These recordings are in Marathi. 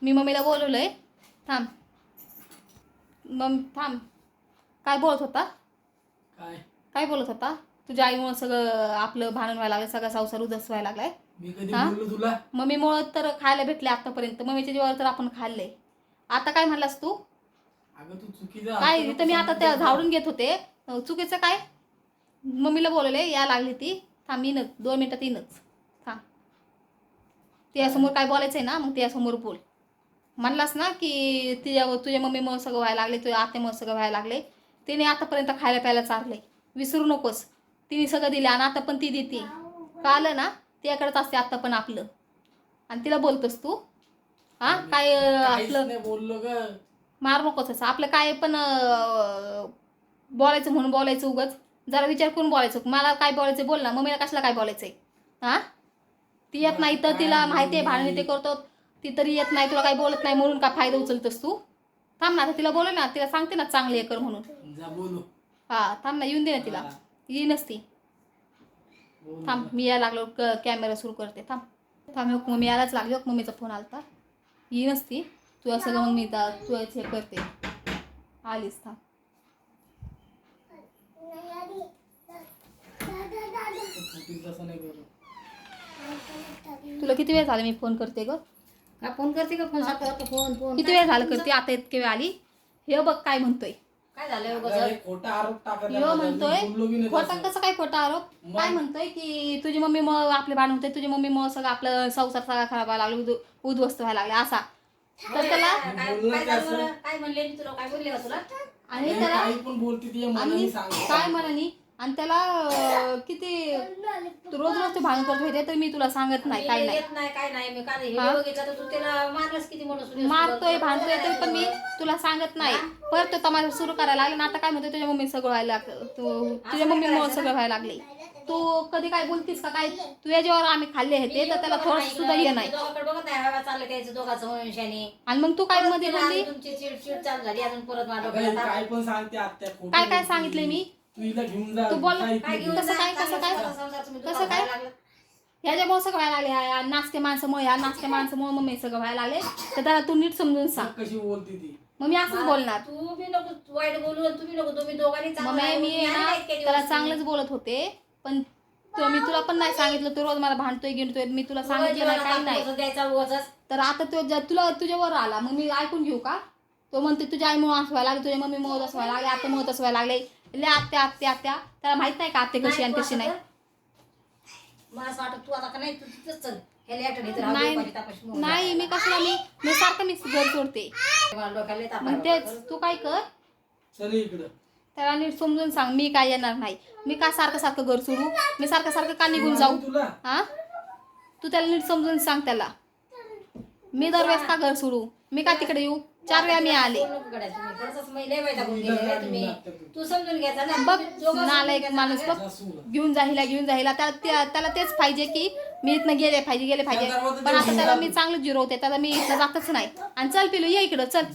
मी मम्मीला बोलवलंय. थांब थांब. काय बोलत होता? काय बोलत होता? तुझ्या आईमुळे सगळं आपलं भांडण व्हायला लागलं, सगळा संसार उद्ध्वस्त व्हायला लागलाय. मी कधी बोललो तुला? मम्मीमुळे तर खायला भेटले आतापर्यंत, मम्मीच्या जीवावर तर आपण खाल्लंय. आता काय म्हणलास तू? अगं तू चुकीचं काय इथं मी आता त्या झाडून घेत होते, चुकीचं काय? मम्मीला बोलवले, या लागली ती. थांब येईनच, 2 मिनिटात येईनच. थांब. तिच्यासमोर काय बोलायचंय ना, मग तिच्यासमोर बोल. म्हणलास ना की तुझ्या मम्मीमुळे सगळं व्हायला लागले, तुझ्या आत्यामुळे सगळं व्हायला लागले. तिने आतापर्यंत खायला प्यायला चारलंय, विसरू नकोस. तिने सगळं दिलं आणि आता पण ती देते. कळलं ना? तिच्याकडेच असते आता पण आपलं, आणि तिला बोलतोस तू? हा काय आपलं बोललो ग. मार नकोस असं. आपलं काय पण बोलायचं म्हणून बोलायचं उगच. जरा विचार करून बोलायचं. मला काय बोलायचं बोल ना. मम्मीला कशाला काय बोलायचंय? हा ती येत नाही तर तिला माहिती आहे भांडण ते करतो, ती तरी येत नाही, तुला काही बोलत नाही म्हणून का फायदा उचलतोस तू? थांब ना, आता तिला बोलव ना, तिला सांगते ना चांगली कर म्हणून. जा बोलू. हा थांब ना, येऊन दे ना तिला. येईनच ती. थांब मी यायला लागलो, कॅमेरा सुरू करते. थांब थांब. मम्मी यायलाच लागली. मम्मीचा फोन आलता. येईनच ती. तुला सगळं मग मी तुला हे करते. आलीस. थांब. तुला किती वेळ झाला मी फोन करते ग? का फोन करते का? फोन सारखं फोन फोन किती वेळ झालं करते? आता इतके वेळ आली. हे बघ काय म्हणतोय. काय झालं? खोटा आरोप टाकत यो म्हणतोय खोटा. कसं काय खोटा आरोप? काय म्हणतोय की तुझी मम्मी मग आपले भांडण होते, तुझी मम्मी मग सगळं आपलं संसार सगळा खराब व्हायला लागला, उद्ध्वस्त व्हायला लागले असा. तर त्याला काय म्हणले तुला? काय बोलले का तुला? आणि त्याला काय म्हणानी, आणि त्याला किती रोज रोज ते भांडण करत होते, तर मी तुला सांगत नाही काय नाही. काय नाही मी काय हे बघितलं तर तू त्याला मारलंस किती म्हणून मारतोय भांडतोय तरी पण मी तुला सांगत नाही. परत तो तमाशा सुरू करायला लागला. आता काय म्हणतोय तुझ्या मम्मी सगळं व्हायला लागलं, तुझ्या मम्मीमुळे सगळं व्हायला लागले. तू कधी काय बोलतीस का? काय तुझ्या जेव्हा आम्ही खाल्ले होते तर त्याला थोडं सुद्धा हे नाही. बघत नाही हवा चाललं त्याचं दोघांचं मनुष्याने. आणि मग तू काय मध्ये बोलली? तुमची चिडचिड चालू झाली अजून परत माझं काय पण सांगते आत्या. काय काय सांगितले मी? तू बोल. काय घेऊन कसं काय कसं काय कसं काय? ह्याच्यामुळे सगळं व्हायला लागले, नाचते माणसामुळे. ह्या नाचते माणसामुळे मम्मी सगळं व्हायला लागले. तर त्याला तू नीट समजून सांग. कशी बोलते ती? मग मी असंच बोलणार. तू बी नको वाईट बोलू, तुम्ही नको, तुम्ही दोघांनी मी त्याला चांगलंच बोलत होते, पण मी तुला पण नाही सांगितलं. तू रोज मला भांडतोय गिणतोय, मी तुला सांगितलं नाही काही नाही. तर आता तो तुला तुझ्यावर आला, मग मी ऐकून घेऊ का? तो म्हणते तुझ्या आईमुळे असं व्हायला लागले, तुझ्या मम्मी मुळे असं व्हायला लागले, आत्या मुळे तसं व्हायला लागले. आत्या आत्या आत्या. त्याला माहित नाही का आत्या कशी आणि कशी नाही? मला असं वाटत तू आता का नाही, तू तिथंच चल. नाही मी कशाला मी सारखं मी घर सोडते. मग तेच तू काय कर, चल इकडं. त्याला नीट समजून सांग. मी काय येणार नाही. मी का सारखं सारखं घर सोडू? मी सारखं सारखं का निघून जाऊ? हा तू त्याला नीट समजून सांग. त्याला मी दरवेळेस का घर सोडू? मी का तिकडे येऊ? 4 वेळा मी आले. तू समजून घ्यायचा ना. बघ नालायक माणूस बघ. घेऊन जाईल त्याला तेच पाहिजे की मी इथनं गेले पाहिजे. पण आता त्याला मी चांगलं जिरवते. त्याला मी इथं जातच नाही. आणि चल पिलू ये इकडं चल.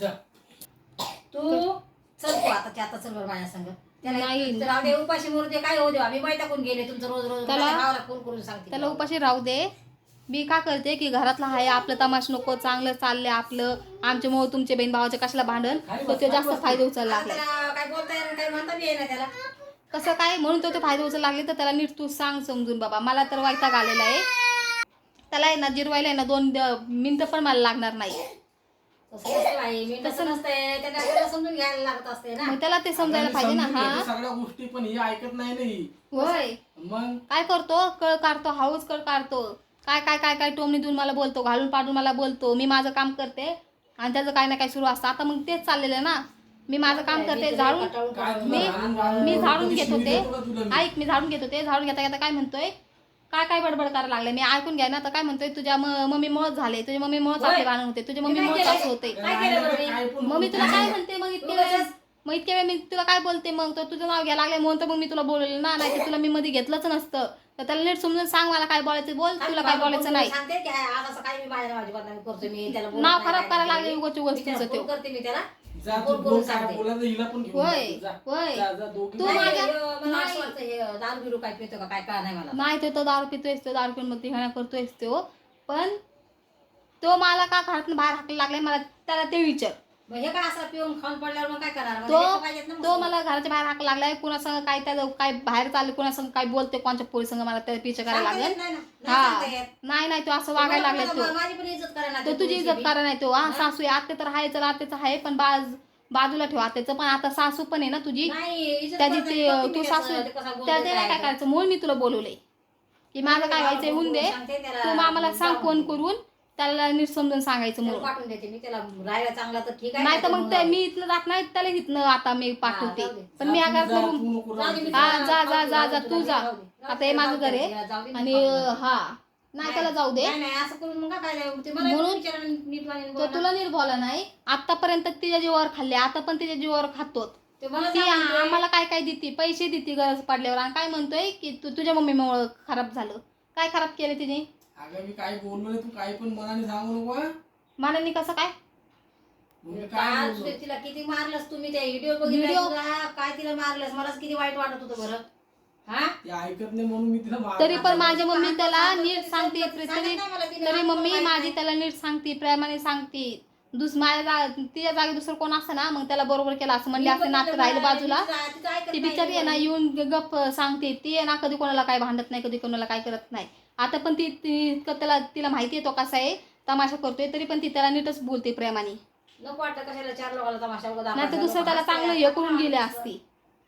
तू चल तू आता चल बरं माझ्या संग. त्याला उपाशी मरू दे, काय होऊ दे. आम्ही बैठकून गेले तुमचं रोज रोज त्याला फोन करून सांगते. त्याला उपाशी राहू दे. मी का करते की घरातला आहे आपलं, तमाश नको, चांगलं चाललंय आपलं. आमच्यामुळे तुमचे बहीण भावाचे कशाला भांडण, तो जास्त फायदा उचलला लागला. काय बोलता येणार, काय म्हणता बी येणार त्याला. कसं काय म्हणून तो फायदा उचलला लागले. तर त्याला नीट तू सांग समजून. बाबा मला तर वैताग आलेला आहे. त्याला आहे ना जिरवायला आहे ना 2 मिनिटं पण मला लागणार नाही. तसं नसतंय, त्याला समजून घ्यायला लागत असते ना. मग त्याला ते समजायला पाहिजे ना. हा सगळ्या गोष्टी पण ही ऐकत नाही. होय मग काय करतो, कळ काढतो, हाऊस कळ काढतो. काय काय काय काय टोमणी देऊन मला बोलतो, घालून पाडून मला बोलतो. मी माझं काम करते आणि त्याचं काय ना काय सुरू असतं. आता मग तेच चाललेलं ना. मी माझं काम करते, झाडून मी झाडून घेत होते. ऐक, मी झाडून घेत होते. झाडून घेता घेता काय म्हणतोय, काय बडबड करायला लागले. मी ऐकून घ्या ना. तर काय म्हणतोय, तुझ्या मम्मी मुळेच झाले, तुझ्या मम्मी मुळेच आपले भांडण होते, तुझ्या मम्मी मुळेच असं होते. मग मी तुला काय म्हणते, मग इतके वेळ मी तुला काय बोलते. मग तर तुझं नाव घ्यायला लागले म्हणून तर मग मी तुला बोलले ना. नाही तर तुला मी मध्ये घेतलंच नसतं. तर त्याला नीट समजून सांग. मला काय बोलायचं बोल, तुला काय बोलायचं नाही. नाव खराब करायला लागले उगाच तुझं ते. नाही ते तो दारू पितोयस, तो दारू पिऊन मग धिंगाणा करतोयस तो. पण तो मला का घरातून बाहेर हाकला लागलाय मला त्याला ते विचार. मग हे काय असं पिऊन खाऊन पडल्यावर मग काय करणार मग तो लेकरं पाहिजेत ना मग. तो मला घराच्या बाहेर हाकला लागलाय. कुणासंग काय त्याचं काय बाहेर चाललं कुणासंग काय बोलते कोणच्या पोरी मला त्या पिछे करायला सांगता येत लागेल. नाही ना. नाही हा सांगता येत. नाही तो असं वागायला लागलाय तो. माझी पण इज्जत करा ना तो तुझी इज्जत करा नाही तो. हा हा? सासू आहे आत्ते तर आहे चला आत्तेच आहे पण बाजूला ठेवा त्याचं पण आता सासू पण आहे ना तुझी. नाही इज्जत त्याची करता ते येत नाही. तू तुम्ही सासू त्याचं- ते कसं बोलतोय त्याला काय काय करायचं म्हणून मी तुला बोलवलंय की माझं काय व्हायचंय होऊन दे. सांगते त्याला. तू आम्हाला सांग जाऊन फोन दे. करून त्याला नीट समजून सांगायचं त्याला म्हणून. पाठवून देते मी त्याला राहायला चांगला तर ठीक आहे नाही तर मग जाऊ दे. मी इथनं जात नाही त्याला इथनं आता मी पाठवते. जाऊ दे. पण मी जा, आगार तू जा, करून तू नको जाऊ राहू दे, मी तिथे. हा, तुला- जा, जाऊ दे, जा, तुला तू जा. जाऊ दे. आता हे माझं घर आहे. जाऊ दे, मी आणि पाठवून देते. हा नाही त्याला जाऊ दे. नाही नाही असं करून मग काय नाही. ते मला म्हणून विचारा नीट वाणीने तो बोला. तुला नीट बोला नाही. आतापर्यंत तिच्या जीवावर खाल्ले आता पण तिच्या जीवावर खातो. ते मला ती सांगतोय. आम्हाला काय काय देते पैसे देते गरज पडल्यावर आणि काय म्हणतोय की तुझ्या मम्मीमुळे खराब झालं. काय खराब केलं तिने. अगं मी काय बोललो नाही तू काही पण मनाने सांगू नको हा. मानाने कसं काय मग मी काय काल बोललो तिला किती मारलंस तुम्ही त्या व्हिडिओ बघितला व्हिडिओ- तुला? काय तिला मारलंस मलाच किती वाईट वाटत होतं बरं. हा ती ऐकत नाही म्हणून मी तिला तरी पण मारलं. माझी मम्मी त्याला सांगत नीट होती, सांगते सांगत नाही मला तिने, तरी मला मम्मी माहित माझी नाही. त्याला नीट सांगते प्रेमाने सांगते. तिच्या जागी दुसरं कोण असं ना मग त्याला बरोबर केलं असं म्हणले असं नातं राहिलं बाजूला. तिचं ऐकत ती नाही. बिचारी आहे ना येऊन गप्प सांगते. ती आहे ना कधी कोणाला काय भांडत नाही कधी कोणाला काय करत नाही. आता पण तिला माहिती आहे तो कसा आहे तमाशा करतोय तरी पण ती त्याला नीटच बोलते प्रेमाने. नको वाटतं कशाला चार लोकांना तमाशा उगा नाही तर दाखवायचा. दुसरं त्याला लोकं चांगलं हसतात. हे करून गेले असती.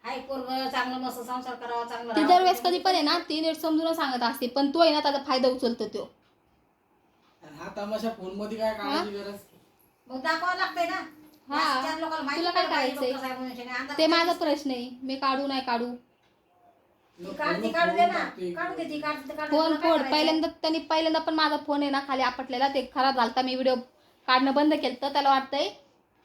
हाय पोरगं चांगलं मस्त संसार करावा चांगलं ती राहावं. दरवेळेस कधी पण आहे ना ती नीट समजून सांगत असते पण तो आहे ना त्याचा फायदा उचलतो तो. आणि हा तमाशा फोन मध्ये काय काढायची गरज. मग दाखवावं लागतंय ना. हा. चार लोकांना माहिती तुला काय पाहिजे करायचंय? डॉक्टर साहेब मनुष्याने. अंदाज ते माझा काय? प्रश्न आहे मी काढू नाही काढू. ती काढते काढू दे ना. काढू दे ती काढते तर काढू दे. फोन तुला काय फोड करायचंय? पहिल्यांदा पण माझा फोन आहे ना खाली आपटलेला ते खराब झालता. मी व्हिडिओ काढणं बंद केलं तर त्याला वाटतंय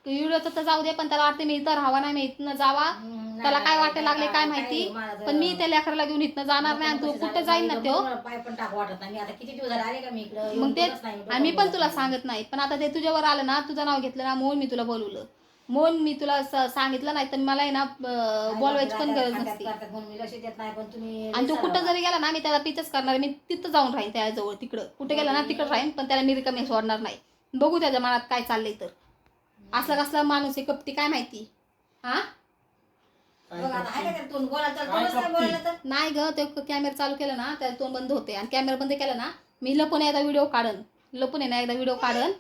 की व्हिडिओचं तर जाऊ दे पण त्याला वाटतं मी इथं राहावा नाही मी इथनं जावा. नाही, त्याला काय नाही, वाटायला लागले काय माहिती माझं- पण मी त्या लेकराला घेऊन इथनं जाणार नाही आणि तो कुठं जाईन ना तो. पाय पण टाकू वाटत नाही. मी आता किती दिवस झाले आले का मी इकडं मग तेच येऊन नाही. आम्ही पण तुला सांगत नाही पण आता ते तुझ्यावर आलं ना तुझं नाव घेतलं ना म्हणून मी तुला बोलवलं. म्हणून मी तुला सांगितलं नाही तर मला आहे ना बोलवायची पण गरज नसती. करतात म्हणून मी लक्ष देत नाही पण तुम्ही आणि तू कुठं जरी गेला ना मी त्याला पिचच करणार. मी तिथं जाऊन राहीन त्याजवळ तिकडं कुठे गेला ना तिकडं राहीन पण त्याला मी रिकामी सोडणार नाही. बघू त्याच्या मनात काय चाललंय तर. असला कसला माणूस आहे कपटी काय माहिती. हा काय बघ आता आहे का करते? त्याला तोंड बोलायला तर काय तोंडच नाही कपटी? बोलायला तर. नाही ग ते कॅमेरा चालू केला ना त्याला तोंड बंद होते आणि कॅमेरा बंद केला ना मी लपून एकदा व्हिडिओ काढन लपून आहे ना एकदा व्हिडिओ काढन